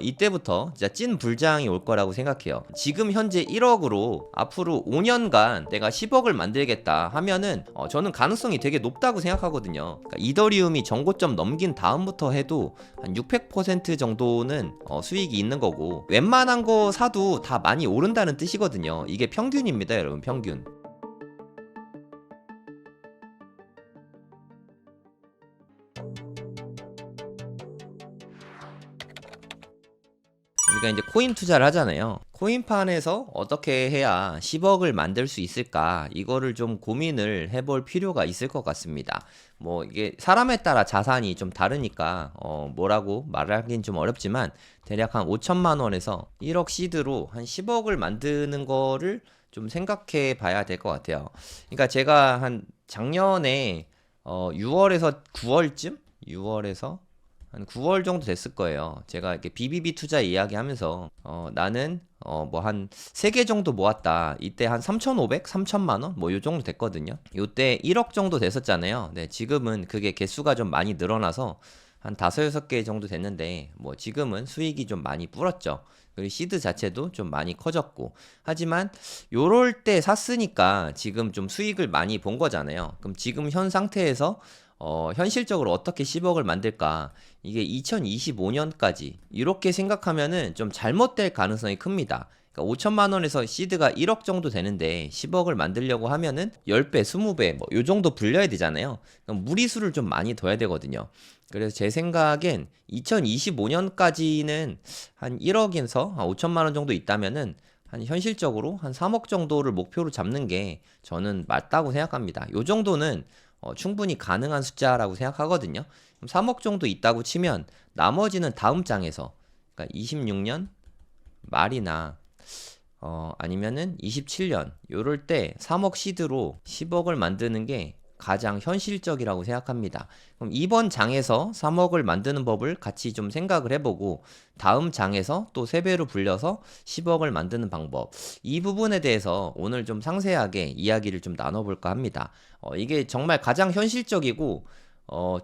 이때부터 진짜 찐 불장이 올 거라고 생각해요. 지금 현재 1억으로 앞으로 5년간 내가 10억을 만들겠다 하면은 저는 가능성이 되게 높다고 생각하거든요. 그러니까 이더리움이 전고점 넘긴 다음부터 해도 한 600% 정도는 수익이 있는 거고, 웬만한 거 사도 다 많이 오른다는 뜻이거든요. 이게 평균입니다, 여러분. 평균. 우리가 이제 코인 투자를 하잖아요. 코인판에서 어떻게 해야 10억을 만들 수 있을까? 이거를 좀 고민을 해볼 필요가 있을 것 같습니다. 뭐 이게 사람에 따라 자산이 좀 다르니까 뭐라고 말을 하긴 좀 어렵지만, 대략 한 5천만 원에서 1억 시드로 한 10억을 만드는 거를 좀 생각해 봐야 될 것 같아요. 그러니까 제가 한 작년에 6월에서 9월쯤? 6월에서 한 9월 정도 됐을 거예요. 제가 이렇게 BBB 투자 이야기하면서 나는 뭐 한 3개 정도 모았다. 이때 한 3,500, 3천만 원? 뭐 요 정도 됐거든요. 요때 1억 정도 됐었잖아요. 네, 지금은 그게 개수가 좀 많이 늘어나서 한 5, 6개 정도 됐는데, 뭐 지금은 수익이 좀 많이 불었죠. 그리고 시드 자체도 좀 많이 커졌고. 하지만 요럴 때 샀으니까 지금 좀 수익을 많이 본 거잖아요. 그럼 지금 현 상태에서 현실적으로 어떻게 10억을 만들까? 이게 2025년까지 이렇게 생각하면은 좀 잘못될 가능성이 큽니다. 그러니까 5천만 원에서 시드가 1억 정도 되는데 10억을 만들려고 하면은 10배, 20배 뭐 요 정도 불려야 되잖아요. 그럼 무리수를 좀 많이 둬야 되거든요. 그래서 제 생각엔 2025년까지는 한 1억에서 한 5천만 원 정도 있다면은 한 현실적으로 한 3억 정도를 목표로 잡는 게 저는 맞다고 생각합니다. 요 정도는 충분히 가능한 숫자라고 생각하거든요. 그럼 3억 정도 있다고 치면 나머지는 다음 장에서, 그러니까 26년 말이나 아니면은 27년 요럴 때 3억 시드로 10억을 만드는 게 가장 현실적이라고 생각합니다. 그럼 이번 장에서 3억을 만드는 법을 같이 좀 생각을 해보고, 다음 장에서 또 3배로 불려서 10억을 만드는 방법, 이 부분에 대해서 오늘 좀 상세하게 이야기를 좀 나눠볼까 합니다. 이게 정말 가장 현실적이고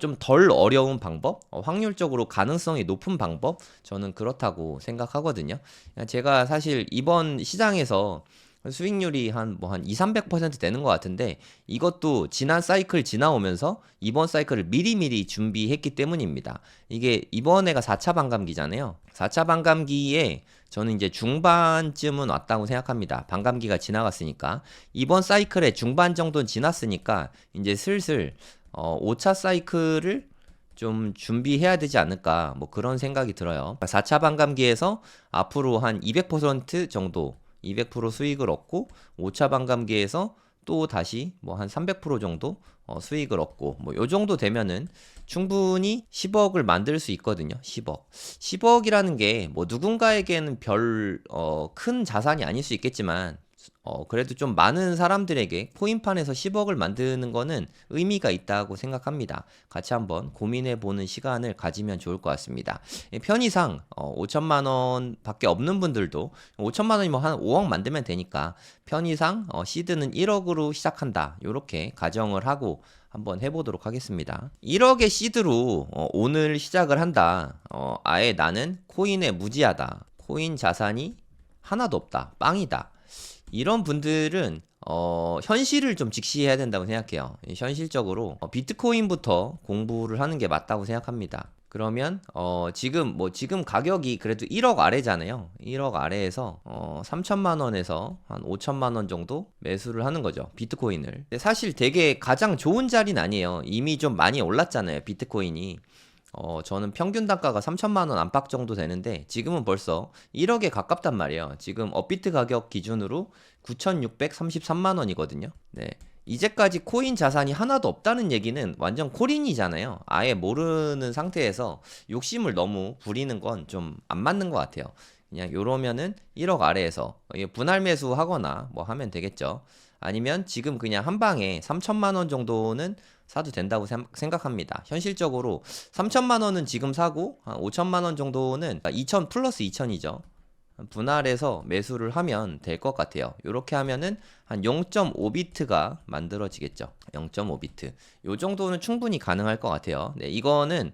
좀 덜 어려운 방법, 확률적으로 가능성이 높은 방법, 저는 그렇다고 생각하거든요. 제가 사실 이번 시장에서 수익률이 한 2, 300% 되는 것 같은데, 이것도 지난 사이클 지나오면서 이번 사이클을 미리미리 준비했기 때문입니다. 이게 이번에가 4차 반감기잖아요. 4차 반감기에 저는 이제 중반쯤은 왔다고 생각합니다. 반감기가 지나갔으니까. 이번 사이클의 중반 정도는 지났으니까 이제 슬슬 5차 사이클을 좀 준비해야 되지 않을까, 뭐 그런 생각이 들어요. 4차 반감기에서 앞으로 한 200% 정도, 200% 수익을 얻고, 5차 반감기에서 또 다시 뭐 한 300% 정도 수익을 얻고, 뭐 요 정도 되면은 충분히 10억을 만들 수 있거든요. 10억. 10억이라는 게 뭐 누군가에게는 별 큰 자산이 아닐 수 있겠지만, 그래도 좀 많은 사람들에게 코인판에서 10억을 만드는 거는 의미가 있다고 생각합니다. 같이 한번 고민해 보는 시간을 가지면 좋을 것 같습니다. 편의상 5천만 원 밖에 없는 분들도 5천만 원이면 한 5억 만들면 되니까 편의상 시드는 1억으로 시작한다, 이렇게 가정을 하고 한번 해보도록 하겠습니다. 1억의 시드로 오늘 시작을 한다. 아예 나는 코인에 무지하다. 코인 자산이 하나도 없다. 빵이다. 이런 분들은 현실을 좀 직시해야 된다고 생각해요. 현실적으로 비트코인부터 공부를 하는 게 맞다고 생각합니다. 그러면 지금 가격이 그래도 1억 아래잖아요. 1억 아래에서 3천만 원에서 한 5천만 원 정도 매수를 하는 거죠, 비트코인을. 근데 사실 되게 가장 좋은 자리는 아니에요. 이미 좀 많이 올랐잖아요, 비트코인이. 저는 평균 단가가 3천만 원 안팎 정도 되는데 지금은 벌써 1억에 가깝단 말이에요. 지금 업비트 가격 기준으로 9,633만 원이거든요. 네. 이제까지 코인 자산이 하나도 없다는 얘기는 완전 코린이잖아요. 아예 모르는 상태에서 욕심을 너무 부리는 건 좀 안 맞는 것 같아요. 그냥 요러면은 1억 아래에서 분할 매수 하거나 뭐 하면 되겠죠. 아니면 지금 그냥 한 방에 3천만 원 정도는 사도 된다고 생각합니다. 현실적으로 3천만 원은 지금 사고 한 5천만 원 정도는 2천 플러스 2천이죠. 분할해서 매수를 하면 될 것 같아요. 이렇게 하면은 한 0.5비트가 만들어지겠죠. 0.5비트. 요 정도는 충분히 가능할 것 같아요. 네, 이거는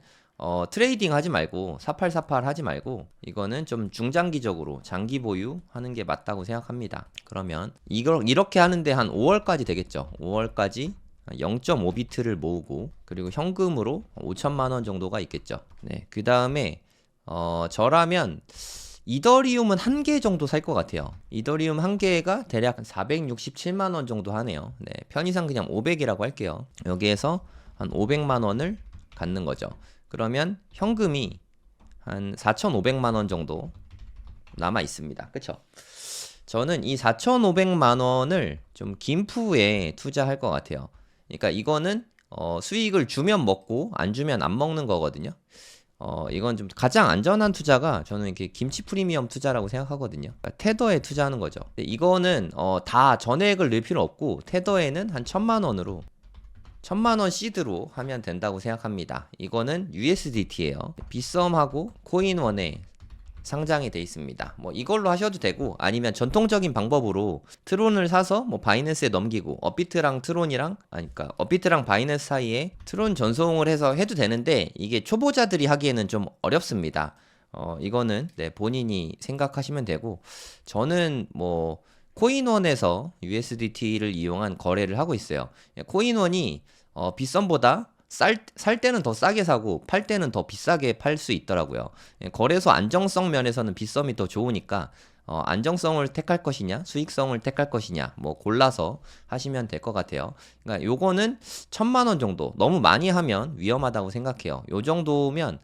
트레이딩 하지 말고 4848 하지 말고 이거는 좀 중장기적으로 장기 보유하는 게 맞다고 생각합니다. 그러면 이걸 이렇게 하는데 한 5월까지 되겠죠. 5월까지 0.5비트를 모으고 그리고 현금으로 5천만 원 정도가 있겠죠. 네, 그 다음에 저라면 이더리움은 한 개 정도 살 것 같아요. 이더리움 한 개가 대략 467만 원 정도 하네요. 네, 편의상 그냥 500이라고 할게요. 여기에서 한 500만 원을 갖는 거죠. 그러면 현금이 한 4,500만 원 정도 남아 있습니다. 그쵸? 저는 이 4,500만 원을 좀 김푸에 투자할 것 같아요. 그러니까 이거는 수익을 주면 먹고 안 주면 안 먹는 거거든요. 이건 좀 가장 안전한 투자가 저는 이렇게 김치 프리미엄 투자라고 생각하거든요. 그러니까 테더에 투자하는 거죠. 이거는 다 전액을 넣을 필요 없고 테더에는 한 1,000만 원으로 1,000만 원 시드로 하면 된다고 생각합니다. 이거는 USDT예요. 빗썸하고 코인원에 상장이 돼 있습니다. 뭐 이걸로 하셔도 되고 아니면 전통적인 방법으로 트론을 사서 뭐 바이낸스에 넘기고 업비트랑 트론이랑 그러니까 업비트랑 바이낸스 사이에 트론 전송을 해서 해도 되는데 이게 초보자들이 하기에는 좀 어렵습니다. 이거는 네, 본인이 생각하시면 되고 저는 뭐 코인원에서 USDT를 이용한 거래를 하고 있어요. 코인원이 빗썸보다 살 때는 더 싸게 사고 팔 때는 더 비싸게 팔 수 있더라고요. 거래소 안정성 면에서는 빗썸이 더 좋으니까 안정성을 택할 것이냐 수익성을 택할 것이냐 뭐 골라서 하시면 될 것 같아요. 그러니까 요거는 1,000만 원 정도 너무 많이 하면 위험하다고 생각해요. 요 정도면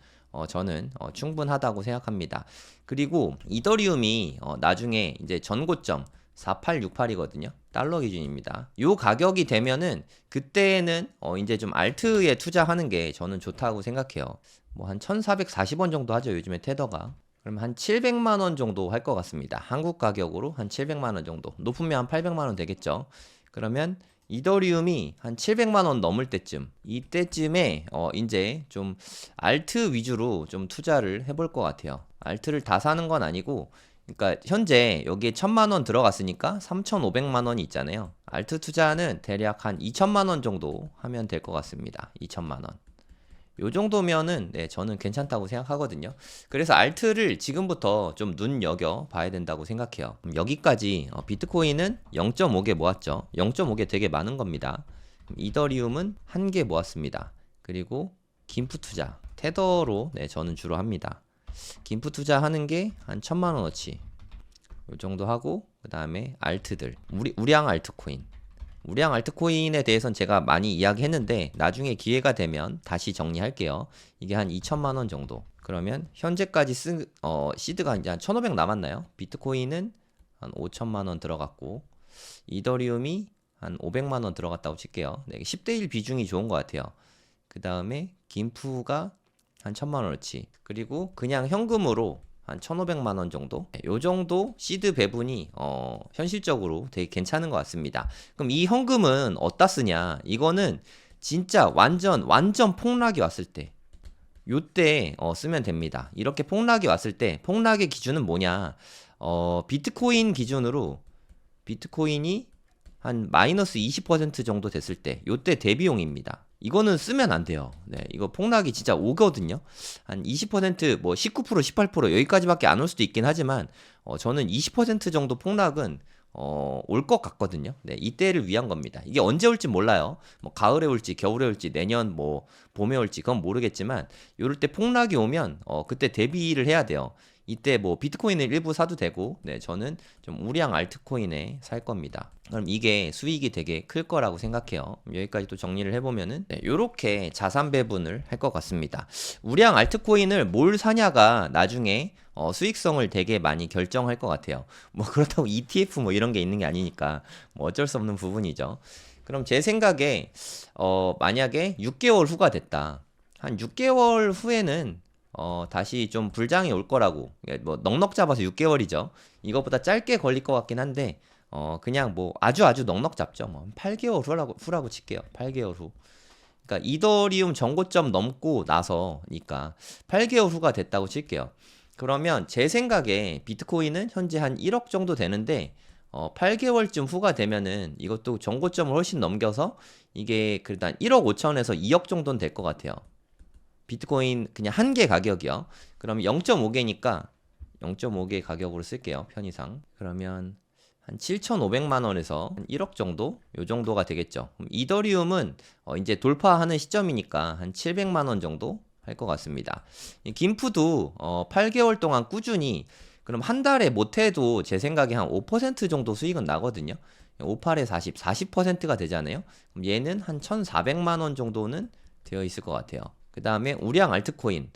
저는 충분하다고 생각합니다. 그리고 이더리움이 나중에 이제 전고점 4868이거든요. 달러 기준입니다. 요 가격이 되면은 그때는 이제 좀 알트에 투자하는 게 저는 좋다고 생각해요. 뭐 한 1,440원 정도 하죠. 요즘에 테더가. 그럼 한 700만 원 정도 할 것 같습니다. 한국 가격으로 한 700만 원 정도. 높으면 한 800만 원 되겠죠. 그러면 이더리움이 한 700만 원 넘을 때쯤 이때쯤에 이제 좀 알트 위주로 좀 투자를 해볼 것 같아요. 알트를 다 사는 건 아니고 그러니까 현재 여기에 1,000만 원 들어갔으니까 3,500만 원이 있잖아요. 알트 투자는 대략 한 2천만 원 정도 하면 될 것 같습니다. 2천만 원. 요 정도면은 네, 저는 괜찮다고 생각하거든요. 그래서 알트를 지금부터 좀 눈여겨 봐야 된다고 생각해요. 여기까지 비트코인은 0.5개 모았죠. 0.5개 되게 많은 겁니다. 이더리움은 1개 모았습니다. 그리고 김프 투자, 테더로 네, 저는 주로 합니다. 김프 투자하는 게 한 1,000만 원어치 요 정도 하고 그 다음에 알트들 우량 알트코인 우량 알트코인에 대해서는 제가 많이 이야기했는데 나중에 기회가 되면 다시 정리할게요. 이게 한 2천만 원 정도. 그러면 현재까지 시드가 이제 한 1,500 남았나요? 비트코인은 한 5천만 원 들어갔고 이더리움이 한 500만 원 들어갔다고 칠게요. 네, 10대 1 비중이 좋은 것 같아요. 그 다음에 김프가 한 1,000만 원어치. 그리고 그냥 현금으로 한 1,500만 원 정도? 요 정도 시드 배분이 현실적으로 되게 괜찮은 것 같습니다. 그럼 이 현금은 어디다 쓰냐? 이거는 진짜 완전 폭락이 왔을 때 요때 쓰면 됩니다. 이렇게 폭락이 왔을 때 폭락의 기준은 뭐냐? 비트코인 기준으로 비트코인이 한 마이너스 20% 정도 됐을 때 요때 대비용입니다. 이거는 쓰면 안 돼요. 네, 이거 폭락이 진짜 오거든요. 한 20%, 뭐 19%, 18% 여기까지밖에 안 올 수도 있긴 하지만 저는 20% 정도 폭락은 올 것 같거든요. 네, 이때를 위한 겁니다. 이게 언제 올지 몰라요. 뭐 가을에 올지, 겨울에 올지, 내년 뭐 봄에 올지 그건 모르겠지만 요럴 때 폭락이 오면 그때 대비를 해야 돼요. 이때 뭐 비트코인을 일부 사도 되고, 네, 저는 좀 우량 알트코인에 살 겁니다. 그럼 이게 수익이 되게 클 거라고 생각해요. 여기까지 또 정리를 해보면은, 네, 요렇게 자산 배분을 할 것 같습니다. 우량 알트코인을 뭘 사냐가 나중에 수익성을 되게 많이 결정할 것 같아요. 뭐 그렇다고 ETF 뭐 이런 게 있는 게 아니니까 뭐 어쩔 수 없는 부분이죠. 그럼 제 생각에 만약에 6개월 후가 됐다. 한 6개월 후에는 다시 좀 불장이 올 거라고. 뭐 넉넉 잡아서 6개월이죠. 이거보다 짧게 걸릴 것 같긴 한데 그냥 뭐 아주 넉넉 잡죠. 뭐 8개월 후라고 칠게요. 8개월 후. 그러니까 이더리움 전고점 넘고 나서니까 8개월 후가 됐다고 칠게요. 그러면 제 생각에 비트코인은 현재 한 1억 정도 되는데 8개월쯤 후가 되면은 이것도 전고점을 훨씬 넘겨서 이게 그래도 한 1억 5천에서 2억 정도는 될 것 같아요. 비트코인 그냥 한 개 가격이요. 그럼 0.5개니까 0.5개 가격으로 쓸게요. 편의상. 그러면 한 7,500만 원에서 한 1억 정도? 요 정도가 되겠죠. 그럼 이더리움은 이제 돌파하는 시점이니까 한 700만 원 정도 할 것 같습니다. 이 김프도 8개월 동안 꾸준히, 그럼 한 달에 못해도 제 생각에 한 5% 정도 수익은 나거든요. 58에 40, 40%가 되잖아요. 그럼 얘는 한 1,400만 원 정도는 되어 있을 것 같아요. 그 다음에 우량 알트코인.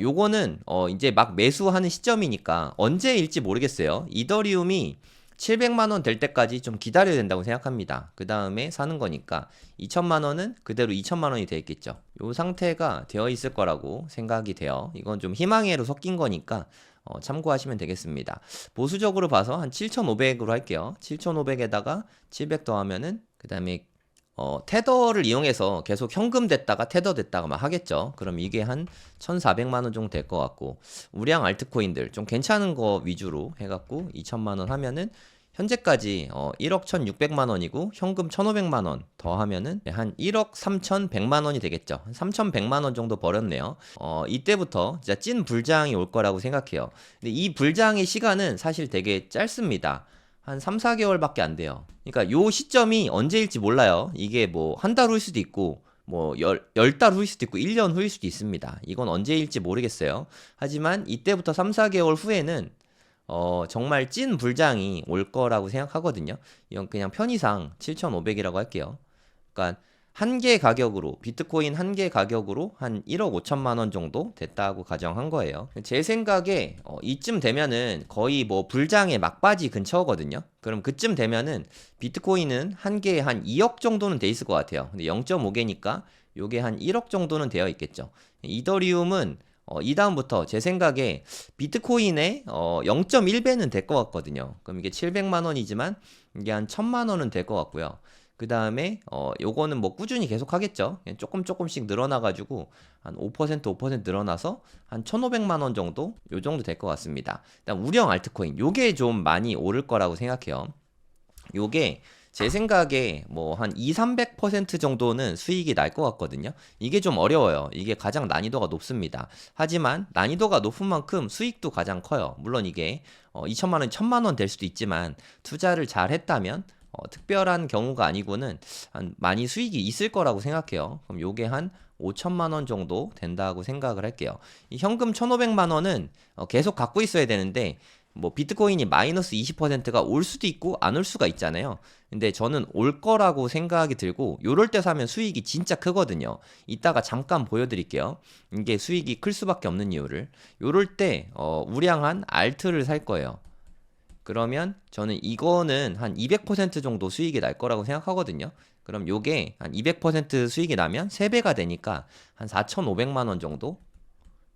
요거는 이제 막 매수하는 시점이니까 언제일지 모르겠어요. 이더리움이 700만 원 될 때까지 좀 기다려야 된다고 생각합니다. 그 다음에 사는 거니까 2천만 원은 그대로 2천만 원이 되어 있겠죠. 요 상태가 되어 있을 거라고 생각이 돼요. 이건 좀 희망회로 섞인 거니까 참고하시면 되겠습니다. 보수적으로 봐서 한 7,500으로 할게요. 7,500에다가 700 더하면은 그 다음에 테더를 이용해서 계속 현금 됐다가 테더 됐다가 막 하겠죠. 그럼 이게 한 1,400만 원 정도 될 것 같고, 우량 알트코인들 좀 괜찮은 거 위주로 해갖고 2천만 원 하면은 현재까지 1억 1,600만 원이고 현금 1,500만 원 더하면은 한 1억 3,100만 원이 되겠죠. 한 3,100만 원 정도 벌었네요. 이때부터 진짜 찐 불장이 올 거라고 생각해요. 근데 이 불장의 시간은 사실 되게 짧습니다. 한 3, 4개월밖에 안 돼요. 그러니까 요 시점이 언제일지 몰라요. 이게 뭐 한 달 후일 수도 있고 뭐 10달 후일 수도 있고 1년 후일 수도 있습니다. 이건 언제일지 모르겠어요. 하지만 이때부터 3, 4개월 후에는 정말 찐 불장이 올 거라고 생각하거든요. 이건 그냥 편의상 7,500이라고 할게요. 그러니까 한 개 가격으로, 비트코인 한 개 가격으로 한 1억 5천만 원 정도 됐다고 가정한 거예요. 제 생각에 이쯤 되면은 거의 뭐 불장의 막바지 근처거든요. 그럼 그쯤 되면은 비트코인은 한 개에 한 2억 정도는 돼 있을 것 같아요. 근데 0.5개니까 요게 한 1억 정도는 되어 있겠죠. 이더리움은 이 다음부터 제 생각에 비트코인의 0.1배는 될 것 같거든요. 그럼 이게 700만 원이지만 이게 한 1,000만 원은 될 것 같고요. 그 다음에 요거는 뭐 꾸준히 계속 하겠죠. 그냥 조금씩 늘어나가지고 한 5% 늘어나서 한 1,500만 원 정도, 요 정도 될 것 같습니다. 일단 우량 알트코인 요게 좀 많이 오를 거라고 생각해요. 요게 제 생각에 뭐 한 2, 300% 정도는 수익이 날 것 같거든요. 이게 좀 어려워요. 이게 가장 난이도가 높습니다. 하지만 난이도가 높은 만큼 수익도 가장 커요. 물론 이게 2천만 원, 1,000만 원 될 수도 있지만 투자를 잘 했다면 특별한 경우가 아니고는 많이 수익이 있을 거라고 생각해요. 그럼 요게 한 5천만 원 정도 된다고 생각을 할게요. 이 현금 1,500만 원은 계속 갖고 있어야 되는데 뭐 비트코인이 마이너스 20%가 올 수도 있고 안 올 수가 있잖아요. 근데 저는 올 거라고 생각이 들고 요럴 때 사면 수익이 진짜 크거든요. 이따가 잠깐 보여드릴게요. 이게 수익이 클 수밖에 없는 이유를. 요럴 때 우량한 알트를 살 거예요. 그러면 저는 이거는 한 200% 정도 수익이 날 거라고 생각하거든요. 그럼 요게 한 200% 수익이 나면 3배가 되니까 한 4,500만 원 정도?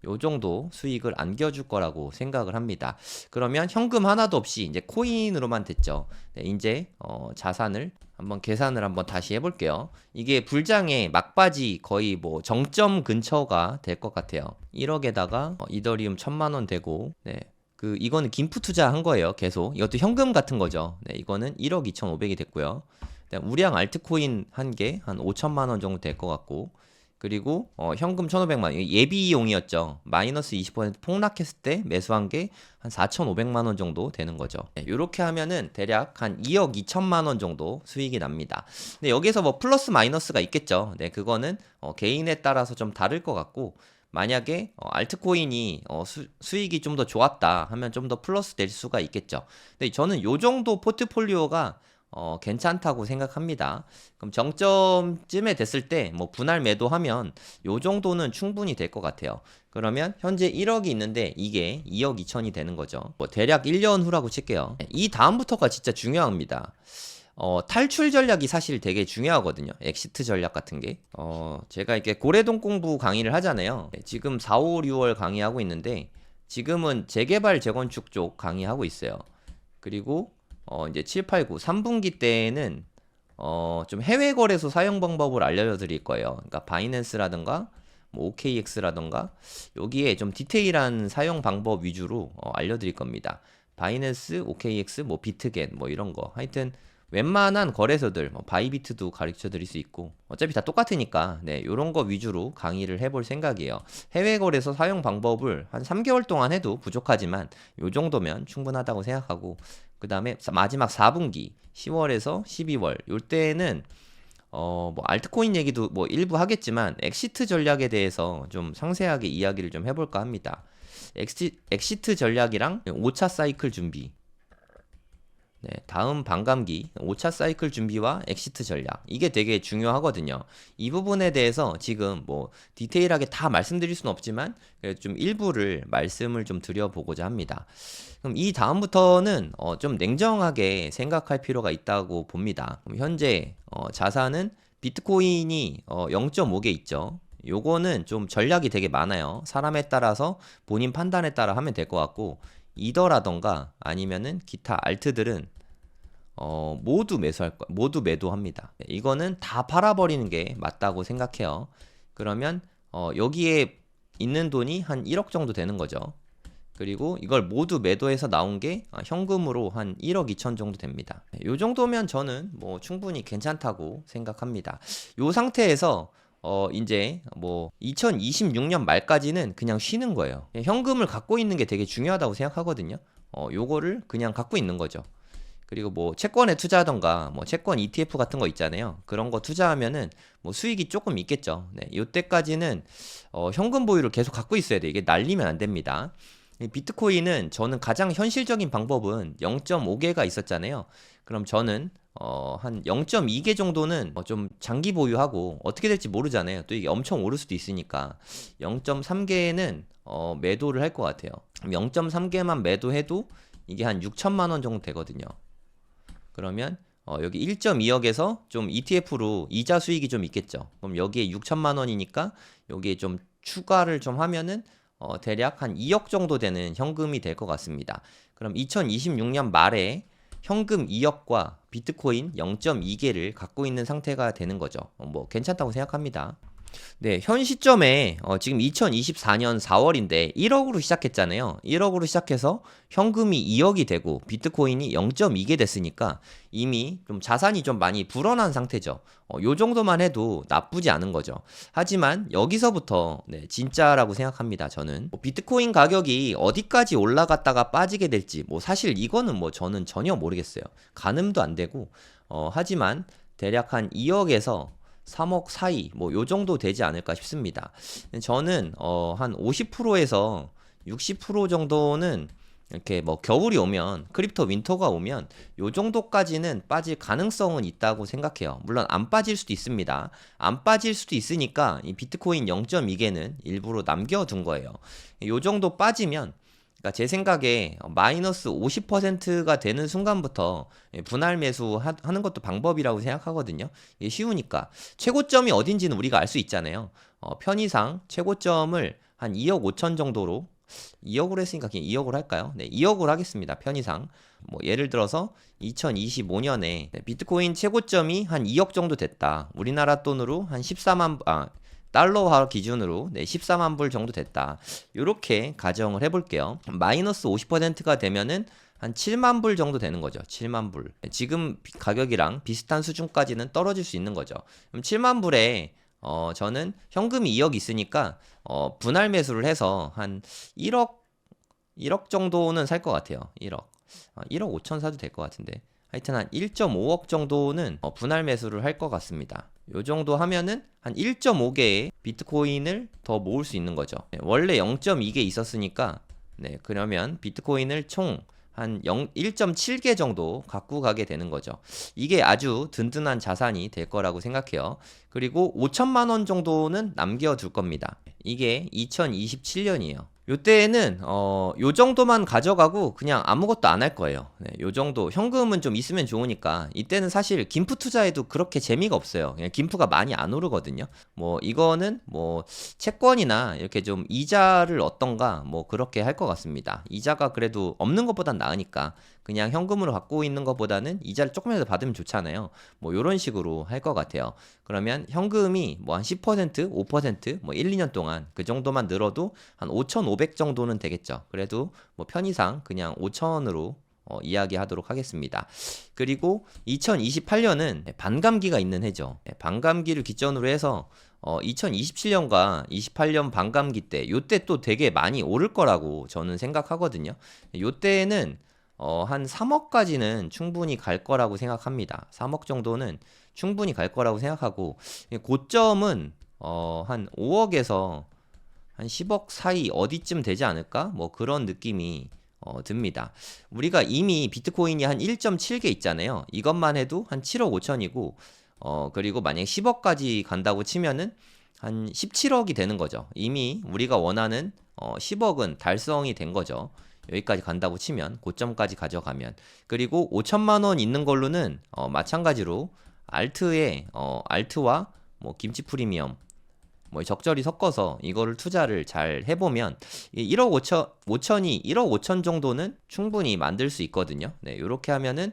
요 정도 수익을 안겨줄 거라고 생각을 합니다. 그러면 현금 하나도 없이 이제 코인으로만 됐죠. 네, 이제 자산을 한번 계산을 한번 다시 해볼게요. 이게 불장의 막바지 거의 뭐 정점 근처가 될 것 같아요. 1억에다가 이더리움 1,000만 원 되고, 네. 이거는 김프 투자한 거예요. 계속. 이것도 현금 같은 거죠. 네, 이거는 1억 2,500이 됐고요. 우량 알트코인 한 개, 한 5천만 원 정도 될 것 같고, 그리고 현금 1,500만 원, 예비이용이었죠. 마이너스 20% 폭락했을 때 매수한 게 한 4,500만 원 정도 되는 거죠. 네, 이렇게 하면은 대략 한 2억 2천만 원 정도 수익이 납니다. 근데 여기서 뭐 플러스 마이너스가 있겠죠. 네, 그거는 개인에 따라서 좀 다를 것 같고, 만약에 알트코인이 수익이 좀 더 좋았다 하면 좀 더 플러스 될 수가 있겠죠. 근데 저는 요 정도 포트폴리오가 괜찮다고 생각합니다. 그럼 정점쯤에 됐을 때 뭐 분할 매도하면 요 정도는 충분히 될 것 같아요. 그러면 현재 1억이 있는데 이게 2억 2천이 되는 거죠. 뭐 대략 1년 후라고 칠게요. 이 다음부터가 진짜 중요합니다. 탈출 전략이 사실 되게 중요하거든요. 엑시트 전략 같은 게. 제가 이렇게 고래동 공부 강의를 하잖아요. 네, 지금 4, 5, 6월 강의하고 있는데, 지금은 재개발, 재건축 쪽 강의하고 있어요. 그리고, 이제 7, 8, 9, 3분기 때에는, 좀 해외 거래소 사용 방법을 알려드릴 거예요. 그러니까 바이낸스라든가, 뭐 OKX라든가, 여기에 좀 디테일한 사용 방법 위주로 알려드릴 겁니다. 바이낸스, OKX, 뭐 비트겟, 뭐 이런 거. 하여튼, 웬만한 거래소들, 뭐 바이비트도 가르쳐 드릴 수 있고, 어차피 다 똑같으니까, 네, 요런 거 위주로 강의를 해볼 생각이에요. 해외 거래소 사용 방법을 한 3개월 동안 해도 부족하지만, 요 정도면 충분하다고 생각하고, 그 다음에 마지막 4분기, 10월에서 12월, 요 때는 뭐 알트코인 얘기도 뭐 일부 하겠지만 엑시트 전략에 대해서 좀 상세하게 이야기를 좀 해볼까 합니다. 엑시트 전략이랑 5차 사이클 준비, 네, 다음 반감기 5차 사이클 준비와 엑시트 전략, 이게 되게 중요하거든요. 이 부분에 대해서 지금 뭐 디테일하게 다 말씀드릴 수는 없지만 그래도 좀 일부를 말씀을 좀 드려보고자 합니다. 그럼 이 다음부터는 좀 냉정하게 생각할 필요가 있다고 봅니다. 그럼 현재 자산은 비트코인이 0.5개 있죠. 요거는 좀 전략이 되게 많아요. 사람에 따라서 본인 판단에 따라 하면 될 것 같고, 이더라던가 아니면은 기타 알트들은 모두 매도합니다. 이거는 다 팔아버리는 게 맞다고 생각해요. 그러면 여기에 있는 돈이 한 1억 정도 되는 거죠. 그리고 이걸 모두 매도해서 나온 게 현금으로 한 1억 2천 정도 됩니다. 이 정도면 저는 뭐 충분히 괜찮다고 생각합니다. 이 상태에서 이제 뭐 2026년 말까지는 그냥 쉬는 거예요. 현금을 갖고 있는 게 되게 중요하다고 생각하거든요. 요거를 그냥 갖고 있는 거죠. 그리고 뭐 채권에 투자하던가 뭐 채권 ETF 같은 거 있잖아요. 그런 거 투자하면은 뭐 수익이 조금 있겠죠. 네, 요때까지는 현금 보유를 계속 갖고 있어야 돼. 이게 날리면 안 됩니다. 이 비트코인은 저는 가장 현실적인 방법은 0.5개가 있었잖아요. 그럼 저는 한 0.2개 정도는 좀 장기 보유하고, 어떻게 될지 모르잖아요. 또 이게 엄청 오를 수도 있으니까 0.3개는 매도를 할 것 같아요. 0.3개만 매도해도 이게 한 6천만 원 정도 되거든요. 그러면 여기 1.2억에서 좀 ETF로 이자 수익이 좀 있겠죠. 그럼 여기에 6천만 원이니까 여기에 좀 추가를 좀 하면은 대략 한 2억 정도 되는 현금이 될 것 같습니다. 그럼 2026년 말에 현금 2억과 비트코인 0.2개를 갖고 있는 상태가 되는 거죠. 뭐 괜찮다고 생각합니다. 네, 현 시점에 지금 2024년 4월인데 1억으로 시작했잖아요. 1억으로 시작해서 현금이 2억이 되고 비트코인이 0.2개 됐으니까 이미 좀 자산이 좀 많이 불어난 상태죠. 요 정도만 해도 나쁘지 않은 거죠. 하지만 여기서부터 네, 진짜라고 생각합니다. 저는 뭐 비트코인 가격이 어디까지 올라갔다가 빠지게 될지 뭐 사실 이거는 뭐 저는 전혀 모르겠어요. 가늠도 안 되고 하지만 대략 한 2억에서 3억 사이 뭐 요 정도 되지 않을까 싶습니다. 저는 한 50%에서 60% 정도는 이렇게 뭐 겨울이 오면, 크립토 윈터가 오면 요 정도까지는 빠질 가능성은 있다고 생각해요. 물론 안 빠질 수도 있습니다. 안 빠질 수도 있으니까 이 비트코인 0.2개는 일부러 남겨둔 거예요. 요 정도 빠지면, 그러니까 제 생각에 마이너스 50%가 되는 순간부터 분할 매수 하는 것도 방법이라고 생각하거든요. 이게 쉬우니까. 최고점이 어딘지는 우리가 알 수 있잖아요. 편의상 최고점을 한 2억 5천 정도로, 2억으로 했으니까 그냥 2억으로 할까요? 네, 2억으로 하겠습니다. 편의상. 뭐 예를 들어서 2025년에 비트코인 최고점이 한 2억 정도 됐다. 우리나라 돈으로 한 14만 달러화 기준으로 14만 불 정도 됐다. 이렇게 가정을 해볼게요. 마이너스 50%가 되면은 한 7만 불 정도 되는 거죠. 7만 불. 지금 가격이랑 비슷한 수준까지는 떨어질 수 있는 거죠. 그럼 7만 불에 저는 현금이 2억 있으니까 분할 매수를 해서 한 1억 정도는 살 것 같아요. 1억. 1억 5천 사도 될 것 같은데. 하여튼 한 1.5억 정도는 분할 매수를 할 것 같습니다. 요 정도 하면은 한 1.5개의 비트코인을 더 모을 수 있는 거죠. 네, 원래 0.2개 있었으니까, 네, 그러면 비트코인을 총 한 1.7개 정도 갖고 가게 되는 거죠. 이게 아주 든든한 자산이 될 거라고 생각해요. 그리고 5천만 원 정도는 남겨둘 겁니다. 이게 2027년이에요. 요때에는 요 정도만 가져가고 그냥 아무것도 안 할 거예요. 네, 요 정도 현금은 좀 있으면 좋으니까. 이때는 사실 김프 투자해도 그렇게 재미가 없어요. 그냥 김프가 많이 안 오르거든요. 뭐 이거는 뭐 채권이나 이렇게 좀 이자를 얻던가 뭐 그렇게 할 것 같습니다. 이자가 그래도 없는 것보단 나으니까 그냥 현금으로 갖고 있는 것보다는 이자를 조금이라도 받으면 좋잖아요. 뭐 요런 식으로 할 것 같아요. 그러면 현금이 뭐 한 10%, 5%, 뭐 1, 2년 동안 그 정도만 늘어도 한 5,500 정도는 되겠죠. 그래도 뭐 편의상 그냥 5,000으로 이야기하도록 하겠습니다. 그리고 2028년은 반감기가 있는 해죠. 반감기를 기점으로 해서 2027년과 28년 반감기 때 요때 또 되게 많이 오를 거라고 저는 생각하거든요. 요때는 한 3억까지는 충분히 갈 거라고 생각합니다. 3억 정도는 충분히 갈 거라고 생각하고 고점은 한 5억에서 한 10억 사이 어디쯤 되지 않을까? 뭐 그런 느낌이 듭니다. 우리가 이미 비트코인이 한 1.7개 있잖아요. 이것만 해도 한 7억 5천이고 그리고 만약에 10억까지 간다고 치면은 한 17억이 되는 거죠. 이미 우리가 원하는 10억은 달성이 된 거죠. 여기까지 간다고 치면 고점까지 가져가면 그리고 5천만 원 있는 걸로는 마찬가지로 알트와 뭐 김치 프리미엄 뭐 적절히 섞어서 이거를 투자를 잘 해보면 1억 5천이 1억 5천 정도는 충분히 만들 수 있거든요. 네, 이렇게 하면은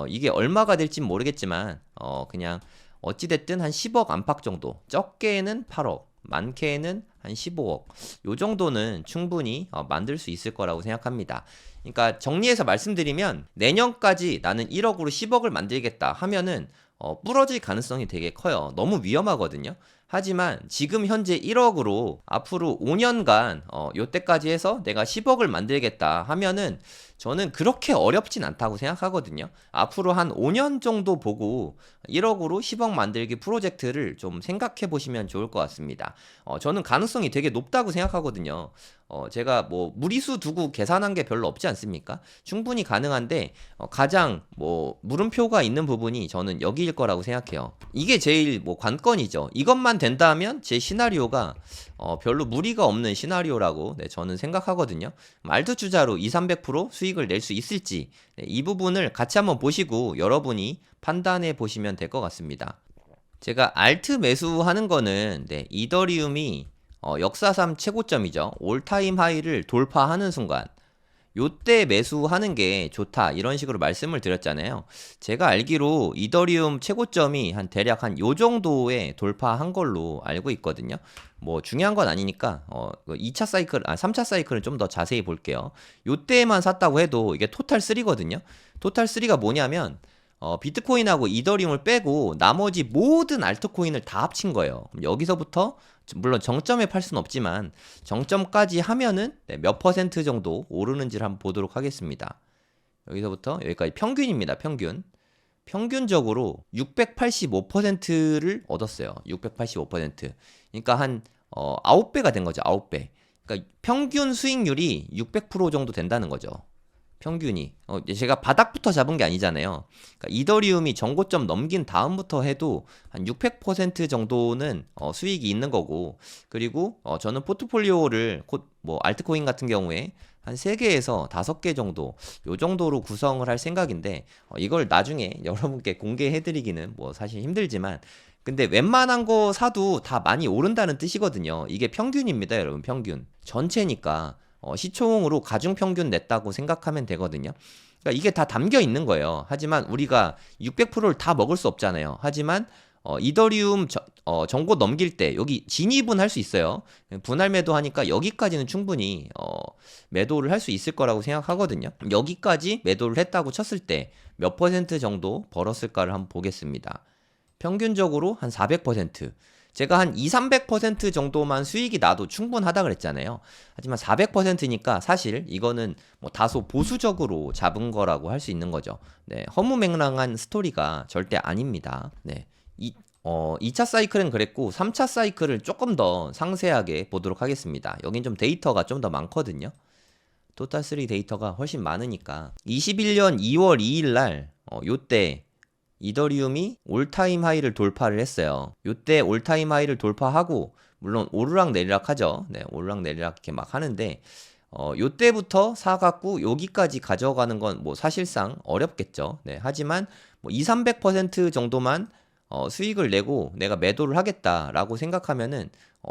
이게 얼마가 될진 모르겠지만 그냥 어찌됐든 한 10억 안팎 정도, 적게는 8억, 많게는 한 15억 요 정도는 충분히 만들 수 있을 거라고 생각합니다. 그러니까 정리해서 말씀드리면 내년까지 나는 1억으로 10억을 만들겠다 하면은 부러질 가능성이 되게 커요. 너무 위험하거든요. 하지만 지금 현재 1억으로 앞으로 5년간 요때까지 해서 내가 10억을 만들겠다 하면은 저는 그렇게 어렵진 않다고 생각하거든요. 앞으로 한 5년 정도 보고 1억으로 10억 만들기 프로젝트를 좀 생각해 보시면 좋을 것 같습니다. 저는 가능성이 되게 높다고 생각하거든요. 제가 뭐 무리수 두고 계산한 게 별로 없지 않습니까? 충분히 가능한데 가장 뭐 물음표가 있는 부분이 저는 여기일 거라고 생각해요. 이게 제일 뭐 관건이죠. 이것만 된다면 제 시나리오가 별로 무리가 없는 시나리오라고 저는 생각하거든요. 알트 투자로 2-300% 수익을 낼 수 있을지 이 부분을 같이 한번 보시고 여러분이 판단해 보시면 될 것 같습니다. 제가 알트 매수하는 거는 이더리움이 역사상 최고점이죠. 올타임 하이를 돌파하는 순간 요때 매수하는 게 좋다 이런 식으로 말씀을 드렸잖아요. 제가 알기로 이더리움 최고점이 한 대략 한 요 정도에 돌파한 걸로 알고 있거든요. 뭐 중요한 건 아니니까 2차 사이클 3차 사이클은 좀 더 자세히 볼게요. 요때만 샀다고 해도 이게 토탈 3거든요. 토탈 3가 뭐냐면 비트코인하고 이더리움을 빼고 나머지 모든 알트코인을 다 합친 거예요. 그럼 여기서부터 물론 정점에 팔 수는 없지만 정점까지 하면은 몇 퍼센트 정도 오르는지를 한번 보도록 하겠습니다. 여기서부터 여기까지 평균입니다. 평균적으로 685%를 얻었어요. 685%. 그러니까 한 9배가 된 거죠. 9배. 그러니까 평균 수익률이 600% 정도 된다는 거죠. 평균이 제가 바닥부터 잡은 게 아니잖아요. 그러니까 이더리움이 전고점 넘긴 다음부터 해도 한 600% 정도는 수익이 있는 거고 그리고 저는 포트폴리오를 곧 뭐 알트코인 같은 경우에 한 3개에서 5개 정도 요 정도로 구성을 할 생각인데 이걸 나중에 여러분께 공개해드리기는 뭐 사실 힘들지만 근데 웬만한 거 사도 다 많이 오른다는 뜻이거든요. 이게 평균입니다, 여러분. 평균 전체니까 시총으로 가중평균 냈다고 생각하면 되거든요. 그러니까 이게 다 담겨 있는 거예요. 하지만 우리가 600%를 다 먹을 수 없잖아요. 하지만 이더리움 정고 넘길 때 여기 진입은 할 수 있어요. 분할 매도하니까 여기까지는 충분히 매도를 할 수 있을 거라고 생각하거든요. 여기까지 매도를 했다고 쳤을 때 몇 퍼센트 정도 벌었을까를 한번 보겠습니다. 평균적으로 한 400%. 제가 한 2-300% 정도만 수익이 나도 충분하다 그랬잖아요. 하지만 400%니까 사실 이거는 뭐 다소 보수적으로 잡은 거라고 할 수 있는 거죠. 네, 허무맹랑한 스토리가 절대 아닙니다. 네. 2차 사이클은 그랬고 3차 사이클을 조금 더 상세하게 보도록 하겠습니다. 여긴 좀 데이터가 좀 더 많거든요. 토탈 3 데이터가 훨씬 많으니까 21년 2월 2일 날 요때 이더리움이 올타임 하이를 돌파를 했어요. 요때 올타임 하이를 돌파하고 물론 오르락 내리락 하죠. 네, 오르락 내리락 이렇게 막 하는데 요때부터 사갖고 여기까지 가져가는 건 뭐 사실상 어렵겠죠. 네, 하지만 뭐 2-300% 정도만 수익을 내고 내가 매도를 하겠다라고 생각하면은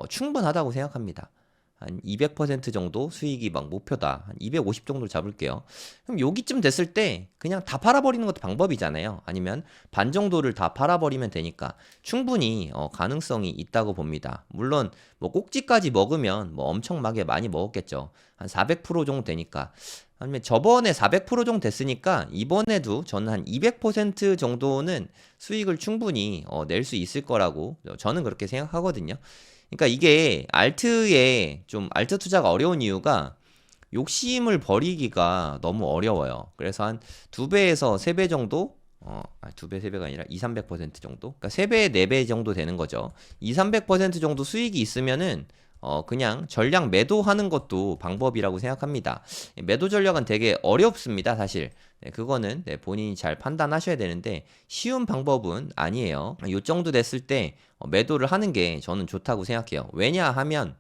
충분하다고 생각합니다. 한 200% 정도 수익이 막 목표다. 한 250 정도 잡을게요. 그럼 여기쯤 됐을 때 그냥 다 팔아버리는 것도 방법이잖아요. 아니면 반 정도를 다 팔아버리면 되니까 충분히 가능성이 있다고 봅니다. 물론 뭐 꼭지까지 먹으면 뭐 엄청나게 많이 먹었겠죠. 한 400% 정도 되니까. 아니면 저번에 400% 정도 됐으니까 이번에도 저는 한 200% 정도는 수익을 충분히 낼 수 있을 거라고 저는 그렇게 생각하거든요. 그러니까 이게 알트 투자가 어려운 이유가 욕심을 버리기가 너무 어려워요. 그래서 한 2배에서 3배 정도 2배, 3배가 아니라 2, 300% 정도? 그러니까 3배, 4배 정도 되는 거죠. 2, 300% 정도 수익이 있으면은 그냥 전량 매도하는 것도 방법이라고 생각합니다. 매도 전략은 되게 어렵습니다, 사실. 네, 그거는 본인이 잘 판단하셔야 되는데 쉬운 방법은 아니에요. 요 정도 됐을 때 매도를 하는 게 저는 좋다고 생각해요. 왜냐하면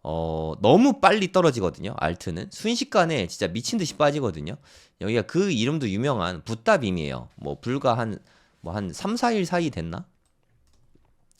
너무 빨리 떨어지거든요. 알트는 순식간에 진짜 미친 듯이 빠지거든요. 여기가 그 이름도 유명한 붓다빔이에요. 뭐 불과 한 3, 4일 사이 됐나?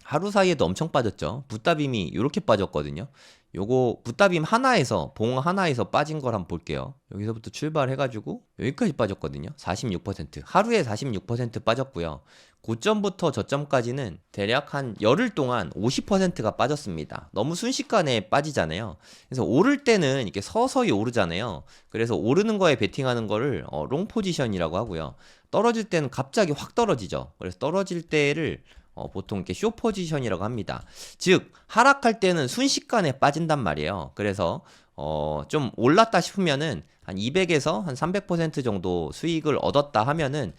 하루 사이에도 엄청 빠졌죠. 붓다빔이 이렇게 빠졌거든요. 요거 붓다빔 하나에서 봉 하나에서 빠진 걸 한번 볼게요. 여기서부터 출발해가지고 여기까지 빠졌거든요. 46% 하루에 46% 빠졌고요. 고점부터 저점까지는 대략 한 열흘 동안 50%가 빠졌습니다. 너무 순식간에 빠지잖아요. 그래서 오를 때는 이렇게 서서히 오르잖아요. 그래서 오르는 거에 베팅하는 거를 롱 포지션이라고 하고요. 떨어질 때는 갑자기 확 떨어지죠. 그래서 떨어질 때를 보통 이렇게 쇼 포지션이라고 합니다. 즉 하락할 때는 순식간에 빠진단 말이에요. 그래서 좀 올랐다 싶으면은 한 200에서 한 300% 정도 수익을 얻었다 하면은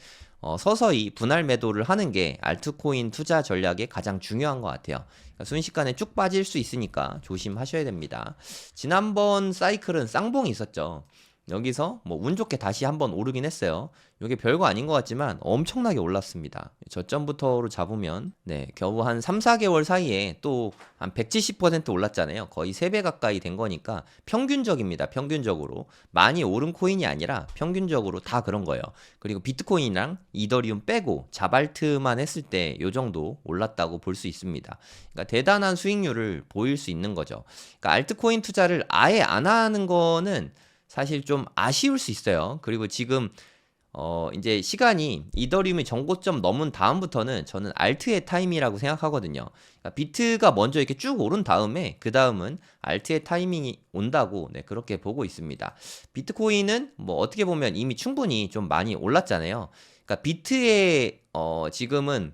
서서히 분할 매도를 하는 게 알트코인 투자 전략의 가장 중요한 것 같아요. 그러니까 순식간에 쭉 빠질 수 있으니까 조심하셔야 됩니다. 지난번 사이클은 쌍봉이 있었죠. 여기서 뭐 운 좋게 다시 한번 오르긴 했어요. 이게 별거 아닌 것 같지만 엄청나게 올랐습니다. 저점부터로 잡으면 겨우 한 3, 4개월 사이에 또 한 170% 올랐잖아요. 거의 3배 가까이 된 거니까 평균적입니다. 평균적으로. 많이 오른 코인이 아니라 평균적으로 다 그런 거예요. 그리고 비트코인이랑 이더리움 빼고 자발트만 했을 때 요 정도 올랐다고 볼 수 있습니다. 그러니까 대단한 수익률을 보일 수 있는 거죠. 그러니까 알트코인 투자를 아예 안 하는 거는 사실 좀 아쉬울 수 있어요. 그리고 지금 이제 시간이 이더리움이 전고점 넘은 다음부터는 저는 알트의 타임이라고 생각하거든요. 그러니까 비트가 먼저 이렇게 쭉 오른 다음에 그 다음은 알트의 타이밍이 온다고 그렇게 보고 있습니다. 비트코인은 뭐 어떻게 보면 이미 충분히 좀 많이 올랐잖아요. 그러니까 비트의 지금은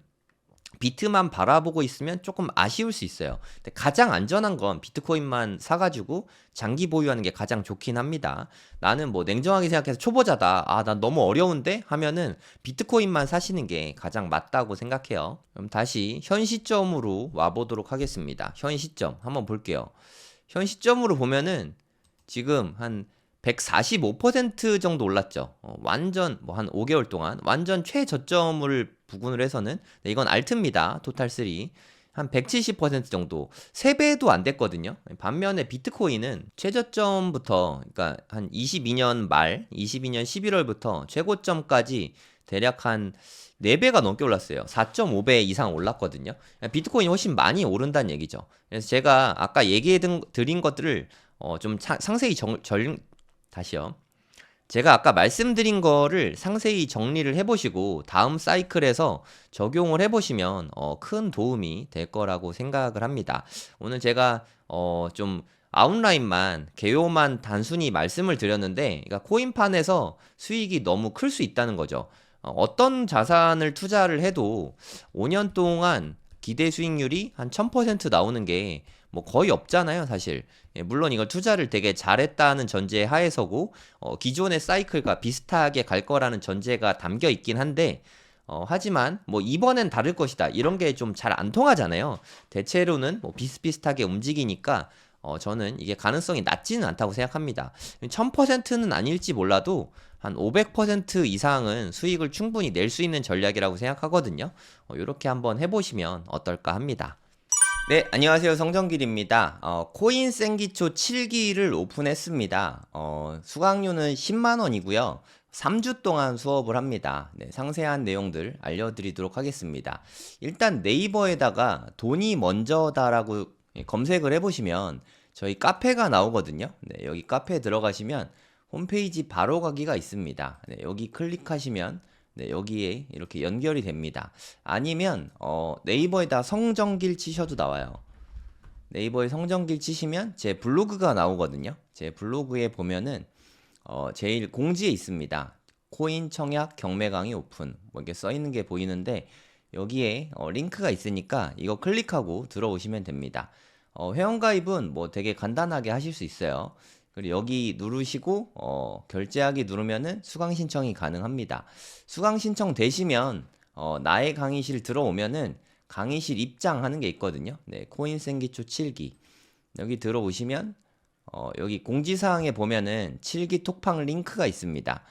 비트만 바라보고 있으면 조금 아쉬울 수 있어요. 근데 가장 안전한 건 비트코인만 사가지고 장기 보유하는 게 가장 좋긴 합니다. 나는 뭐 냉정하게 생각해서 초보자다. 난 너무 어려운데? 하면은 비트코인만 사시는 게 가장 맞다고 생각해요. 그럼 다시 현 시점으로 와보도록 하겠습니다. 현 시점 한번 볼게요. 현 시점으로 보면은 지금 한 145% 정도 올랐죠. 완전 뭐 한 5개월 동안 완전 최저점을 부근을 해서는 이건 알트입니다. 토탈 3. 한 170% 정도 3배도 안 됐거든요. 반면에 비트코인은 최저점부터 그러니까 한 22년 말 22년 11월부터 최고점까지 대략 한 4배가 넘게 올랐어요. 4.5배 이상 올랐거든요. 비트코인이 훨씬 많이 오른다는 얘기죠. 그래서 제가 아까 얘기해 드린 것들을 좀 상세히 다시요. 제가 아까 말씀드린 거를 상세히 정리를 해보시고 다음 사이클에서 적용을 해보시면 큰 도움이 될 거라고 생각을 합니다. 오늘 제가 좀 아웃라인만 개요만 단순히 말씀을 드렸는데 그러니까 코인판에서 수익이 너무 클 수 있다는 거죠. 어떤 자산을 투자를 해도 5년 동안 기대 수익률이 한 1000% 나오는 게 뭐 거의 없잖아요, 사실. 물론 이걸 투자를 되게 잘했다는 전제 하에서고 기존의 사이클과 비슷하게 갈 거라는 전제가 담겨 있긴 한데 하지만 뭐 이번엔 다를 것이다 이런 게 좀 잘 안 통하잖아요. 대체로는 뭐 비슷비슷하게 움직이니까 저는 이게 가능성이 낮지는 않다고 생각합니다. 1000%는 아닐지 몰라도 한 500% 이상은 수익을 충분히 낼 수 있는 전략이라고 생각하거든요. 이렇게 한번 해보시면 어떨까 합니다. 네, 안녕하세요. 성정길입니다. 코인 생기초 7기를 오픈했습니다. 수강료는 10만원이고요. 3주 동안 수업을 합니다. 네, 상세한 내용들 알려드리도록 하겠습니다. 일단 네이버에다가 돈이 먼저다라고 검색을 해보시면 저희 카페가 나오거든요. 네, 여기 카페에 들어가시면 홈페이지 바로 가기가 있습니다. 네, 여기 클릭하시면 네, 여기에 이렇게 연결이 됩니다. 아니면 네이버에다 성정길 치셔도 나와요. 네이버에 성정길 치시면 제 블로그가 나오거든요. 제 블로그에 보면은 제일 공지에 있습니다. 코인 청약 경매 강의 오픈 뭐 이렇게 써 있는 게 보이는데 여기에 링크가 있으니까 이거 클릭하고 들어오시면 됩니다. 회원가입은 뭐 되게 간단하게 하실 수 있어요. 그리고 여기 누르시고 결제하기 누르면은 수강 신청이 가능합니다. 수강 신청 되시면 나의 강의실 들어오면은 강의실 입장하는 게 있거든요. 네, 코인 생기초 7기 여기 들어오시면 여기 공지사항에 보면은 7기 톡방 링크가 있습니다.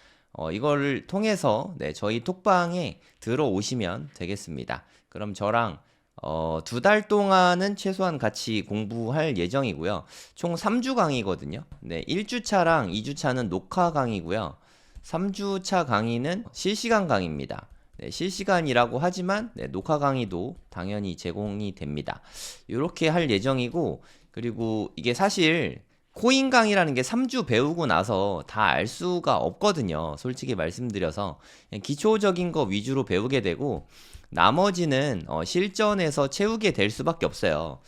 이거를 통해서 네, 저희 톡방에 들어오시면 되겠습니다. 그럼 저랑 2달 동안은 최소한 같이 공부할 예정이고요. 총 3주 강의거든요. 네, 1주차랑 2주차는 녹화 강의고요. 3주차 강의는 실시간 강의입니다. 네, 실시간이라고 하지만 네, 녹화 강의도 당연히 제공이 됩니다. 이렇게 할 예정이고 그리고 이게 사실 코인 강의라는 게 3주 배우고 나서 다 알 수가 없거든요. 솔직히 말씀드려서 그냥 기초적인 거 위주로 배우게 되고 나머지는 실전에서 채우게 될 수밖에 없어요.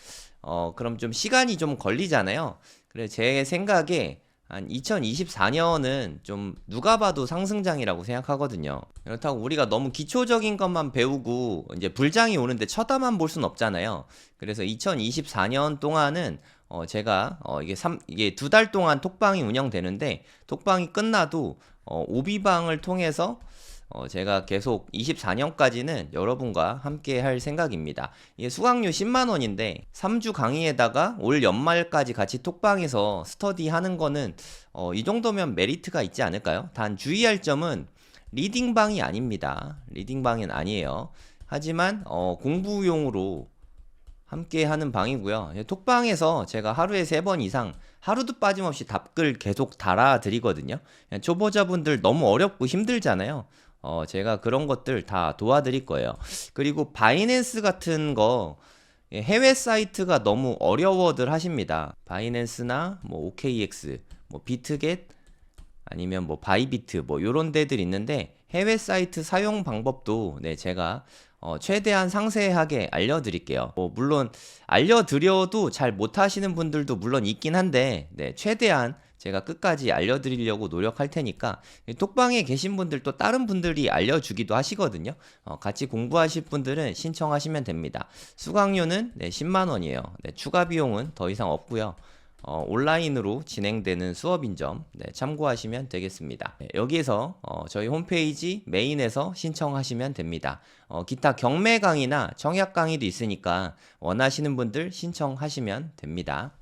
그럼 좀 시간이 좀 걸리잖아요. 그래 제 생각에 한 2024년은 좀 누가 봐도 상승장이라고 생각하거든요. 그렇다고 우리가 너무 기초적인 것만 배우고 이제 불장이 오는데 쳐다만 볼 순 없잖아요. 그래서 2024년 동안은 제가 이게 2달 동안 톡방이 운영되는데 톡방이 끝나도 오비방을 통해서 제가 계속 24년까지는 여러분과 함께 할 생각입니다. 이게 수강료 10만 원인데 3주 강의에다가 올 연말까지 같이 톡방에서 스터디 하는 거는 이 정도면 메리트가 있지 않을까요? 단 주의할 점은 리딩방이 아닙니다. 리딩방은 아니에요. 하지만 공부용으로 함께 하는 방이고요. 톡방에서 제가 하루에 3번 이상 하루도 빠짐없이 답글 계속 달아드리거든요. 초보자분들 너무 어렵고 힘들잖아요. 제가 그런 것들 다 도와드릴 거예요. 그리고 바이낸스 같은 거 해외 사이트가 너무 어려워들 하십니다. 바이낸스나 뭐 OKX, 뭐 비트겟 아니면 뭐 바이비트 뭐 요런 데들 있는데 해외 사이트 사용 방법도 네, 제가 최대한 상세하게 알려드릴게요. 물론 알려드려도 잘 못하시는 분들도 물론 있긴 한데 네, 최대한 제가 끝까지 알려드리려고 노력할 테니까 톡방에 계신 분들 또 다른 분들이 알려주기도 하시거든요. 같이 공부하실 분들은 신청하시면 됩니다. 수강료는 네, 10만 원이에요. 네, 추가 비용은 더 이상 없고요. 온라인으로 진행되는 수업인 점 네, 참고하시면 되겠습니다. 네, 여기에서 저희 홈페이지 메인에서 신청하시면 됩니다. 기타 경매 강의나 청약 강의도 있으니까 원하시는 분들 신청하시면 됩니다.